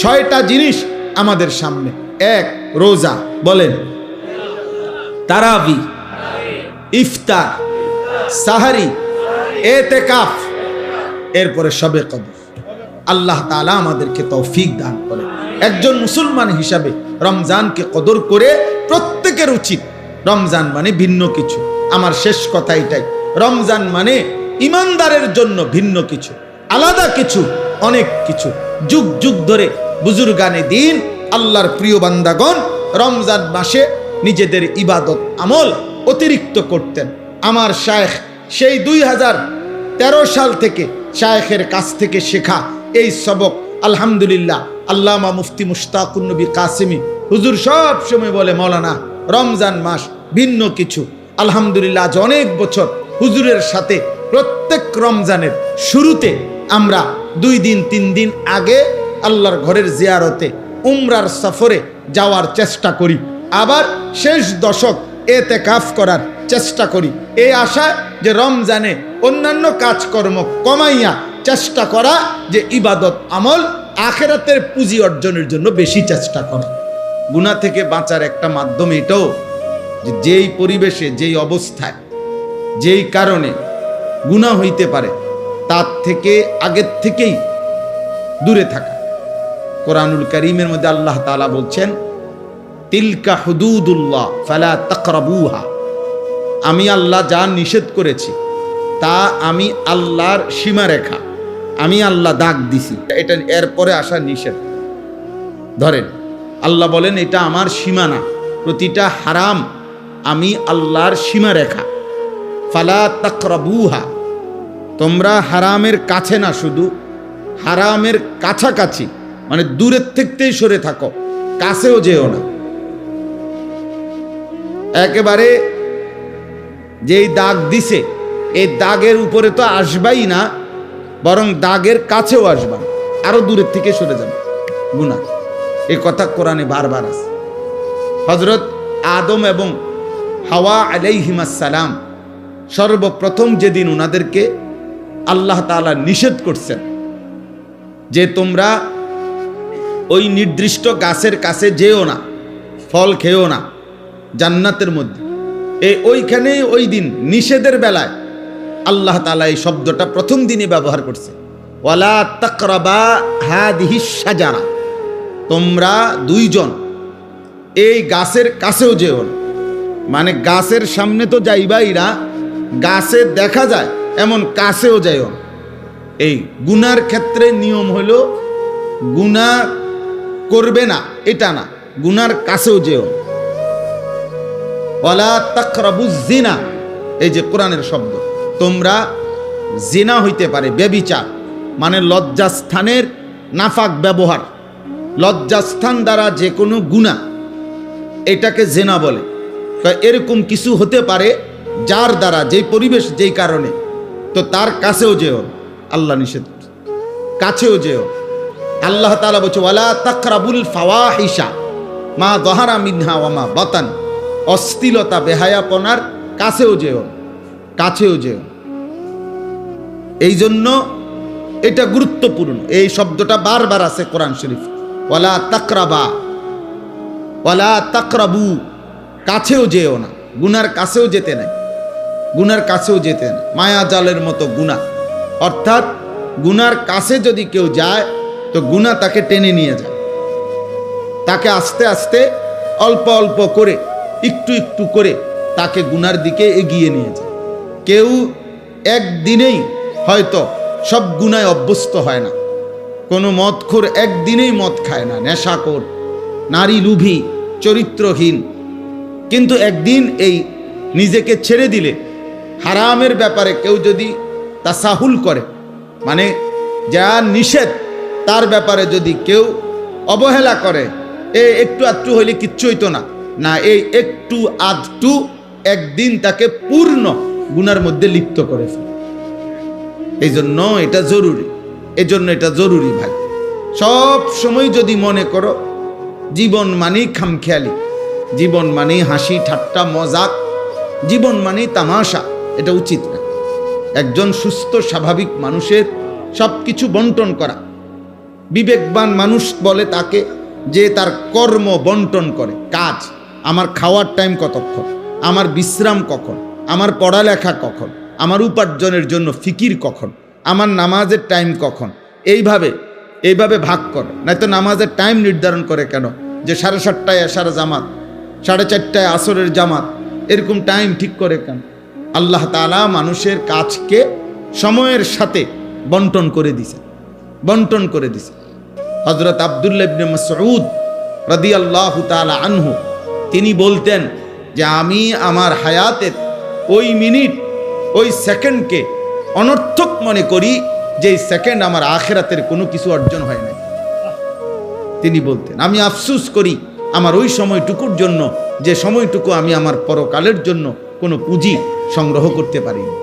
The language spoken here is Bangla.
ছয়টা জিনিস আমাদের সামনে। এক, রোজা, বলেন, তারাবি, ইফতার, সাহারি, এতেকাফ, এরপরে শবে কদর। আল্লাহ তাআলা আমাদেরকে তৌফিক দান করে। একজন মুসলমান হিসাবে রমজানকে কদর করে প্রত্যেকের উচিত। রমজান মানে ভিন্ন কিছু। আমার শেষ কথা এটাই, রমজান মানে ইমানদারের জন্য ভিন্ন কিছু, আলাদা কিছু, অনেক কিছু। যুগ যুগ ধরে বুজুর্গানে দিন, আল্লাহর প্রিয় বান্দাগণ রমজান মাসে নিজেদের ইবাদত আমল অতিরিক্ত করতেন। আমার শায়েখ সেই 2013 সাল থেকে শায়েখের কাছ থেকে শেখা এই সবক, আলহামদুলিল্লাহ, আল্লামা মুফতি মুশতাকুন নবী কাসেমি হুজুর সব সময় বলে, মৌলানা রমজান মাস ভিন্ন কিছু। আলহামদুলিল্লাহ, আজ অনেক বছর হুজুরের সাথে প্রত্যেক রমজানের শুরুতে আমরা 2 দিন 3 দিন আগে আল্লাহর ঘরের জিয়ারতে, উমরার সফরে যাওয়ার চেষ্টা করি, আবার শেষ দশক এতেকাফ করার চেষ্টা করি, এই আশায় যে রমজানে অন্যান্য কাজকর্ম কমাইয়া চেষ্টা করা, যে ইবাদত আমল আখিরাতের পুঁজি অর্জনের জন্য বেশি চেষ্টা করা। গুনাহ থেকে বাঁচার একটা মাধ্যম এটাও যে যেই পরিবেশে, যেই অবস্থায়, যেই কারণে গুনাহ হইতে পারে তার থেকে আগের থেকেই দূরে থাকা। কোরআনুল কারীমের মধ্যে আল্লাহ তাআলা বলছেন, তিলকা হুদুদুল্লাহ ফালা তাকরাবুহা, আমি আল্লাহ যা নিষেধ করেছি তা আমি আল্লাহর সীমারেখা, আমি আল্লাহ দাগ দিছি, এটা এরপরে আসা নিষেধ। ধরেন আল্লাহ বলেন এটা আমার সীমানা, প্রতিটা হারাম আমি আল্লাহর সীমারেখা। ফালা তাকরাবুহা, তোমরা হারামের কাছে না, শুধু হারামের কাছাকাছি, মানে দূরের থেকেই সরে থাকো, কাছেও যেও না। একেবারে যেই দাগ দিছে এই দাগের উপরে তো আসবাই না, বরং দাগের কাছেও আসবা, আরো দূরের থেকে সরে যাবে, গুনাহ। এই কথা কোরআনে বারবার আছে। হযরত আদম এবং হাওয়া আলাইহিমাস সালাম সর্বপ্রথম যেদিন ওনাদেরকে আল্লাহ তাআলা নিষেধ করছেন যে তোমরা ওই নির্দিষ্ট গাছের কাছে যেও না, ফল খেও না জান্নাতের মধ্যে, ওইখানে ওই দিন নিষেধের বেলায় আল্লাহ তাআলা এই শব্দটা প্রথম দিনই ব্যবহার করছে, ওয়ালা তাকরাবা হাদিহিস শাজারা, তোমরা দুইজন এই গাছের কাছেও যেও না। মানে গাছের সামনে তো যাইবাই না, গাছে দেখা যায় এমন কাছেও যাইও না। এই গুনার ক্ষেত্রে নিয়ম হলো গুনাহ করবে না এটা না, গুনার কাছেও যেও। ওয়ালা তাকরাবুজ জিনা, এই যে কোরআনের শব্দ, তোমরা জিনা হইতে পারে ব্যভিচার, মানে লজ্জাস্থানের নাফাক ব্যবহার, লজ্জাস্থান দ্বারা যে কোনো গুনাহ, এটাকে জিনা বলে। তো এরকম কিছু হতে পারে যার দ্বারা, যেই পরিবেশ, যেই কারণে, তো তার কাছেও যেও, আল্লাহ নিষেধ, কাছেও যেও। আল্লাহ তাআলা বলছে ওয়ালা তাকরাবুল ফাওয়াহিশা মা যাহারা মিনহা ওয়া মা বাতান, অশ্লীলতা বেহায়াপনার কাছেও যেও, কাছেও যেও। এই জন্য এটা গুরুত্বপূর্ণ, এই শব্দটা বারবার আছে কোরআন শরীফ, ওয়ালা তাকরাবা, ওয়ালা তাকরাবু, কাছেও যেও না, গুনার কাছেও যেতে নাই, গুনার কাছেও যেতে না। মায়া জালের মতো গুনাহ, অর্থাৎ গুনার কাছে যদি কেউ যায় তো গুনাহ তাকে টেনে নিয়ে যায়, তাকে আস্তে আস্তে অল্প অল্প করে, একটু একটু করে তাকে গুনার দিকে এগিয়ে নিয়ে যায়। কেউ একদিনেই হয়তো সব গুনায় অভ্যস্ত হয় না। কোনো মদখোর একদিনেই মদ খায় না, নেশাখোর, নারী লুভী, চরিত্রহীন, কিন্তু একদিন এই নিজেকে ছেড়ে দিলে, হারামের ব্যাপারে কেউ যদি তাসাহুল করে, মানে যা নিষেধ তার ব্যাপারে যদি কেউ অবহেলা করে, একটু আধটু হইলে কিচ্ছু হইতো না, না, এই একটু আধটু একদিন তাকে পূর্ণ গুনার মধ্যে লিপ্ত করে ফেলে। এই জন্য এটা জরুরি, এই জন্য এটা জরুরি ভাই। সব সময় যদি মনে করো জীবন মানেই খামখেয়ালি, জীবন মানেই হাসি ঠাট্টা মজাক, জীবন মানেই তামাশা, এটা উচিত না। একজন সুস্থ স্বাভাবিক মানুষের সব কিছু বন্টন করা, বিবেকবান মানুষ বলে তাকে যে তার কর্ম বন্টন করে, কাজ। আমার খাওয়ার টাইম কতক্ষণ, আমার বিশ্রাম কখন, আমার পড়ালেখা কখন, আমার উপার্জনের জন্য ফিকির কখন, আমার নামাজের টাইম কখন, এইভাবে ভাগ করে। নয়তো নামাজের টাইম নির্ধারণ করে কেন যে 7:30টায় এশার জামাত, 4:30টায় আসরের জামাত, এরকম টাইম ঠিক করে কেন? আল্লাহ তাআলা মানুষের কাজকে সময়ের সাথে বন্টন করে দিছে। হযরত আব্দুল্লাহ ইবনে মাসউদ রাদিয়াল্লাহু তাআলা আনহু তিনি বলতেন যে আমি আমার হায়াতের ওই মিনিট, ওই সেকেন্ডকে অনর্থক মনে করি যে এই সেকেন্ড আমার আখিরাতের কোনো কিছু অর্জন হয় নাই। তিনি বলতেন আমি আফসোস করি আমার ওই সময়টুকুর জন্য, যে সময়টুকু আমি আমার পরকালের জন্য কোনো পুঁজি সংগ্রহ করতে পারিনি।